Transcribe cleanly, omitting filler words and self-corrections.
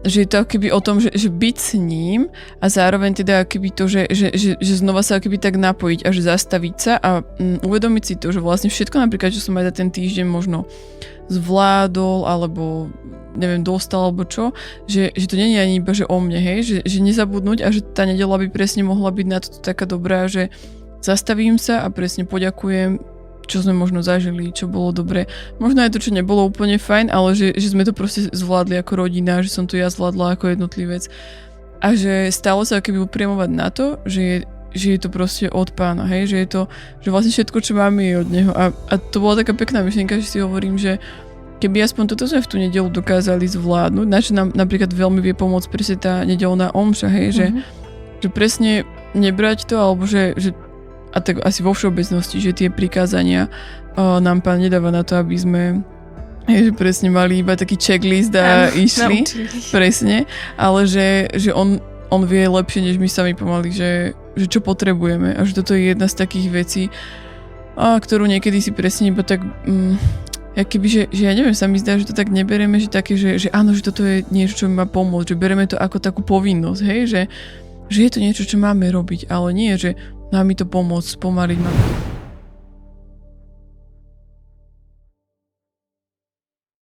že je to akoby o tom, že byť s ním a zároveň teda akoby to, že znova sa akoby tak napojiť a že zastaviť sa a uvedomiť si to, že vlastne všetko napríklad, čo som aj za ten týždeň možno zvládol alebo neviem, dostal alebo čo, že to nie je ani iba, že o mne, hej, že nezabudnúť a že tá nedeľa by presne mohla byť na to taká dobrá, že zastavím sa a presne poďakujem, čo sme možno zažili, čo bolo dobre. Možno aj to, čo nebolo úplne fajn, ale že sme to proste zvládli ako rodina, že som to ja zvládla ako jednotlivec. A že stále sa keby upriemovať na to, že je to proste od Pána, hej, že je to, že vlastne všetko, čo máme, je od Neho. A to bola taká pekná myšlienka, že si hovorím, že keby aspoň toto sme v tú nedeľu dokázali zvládnuť, na čo nám napríklad veľmi vie pomôcť presne tá nedeľná omša, hej, že presne nebrať to, alebo že a tak asi vo všeobecnosti, že tie prikázania nám Pán nedáva na to, aby sme že presne mali iba taký checklist a išli. Presne, ale že on vie lepšie, než my sami pomaly, že čo potrebujeme a že toto je jedna z takých vecí, ktorú niekedy si presne iba tak že ja neviem, sa mi zdá, že to tak neberieme, že také, že áno, že toto je niečo, čo mi má pomôcť, že bereme to ako takú povinnosť, hej, že je to niečo, čo máme robiť, ale nie, že má mi to pomôcť, spomaliť ma.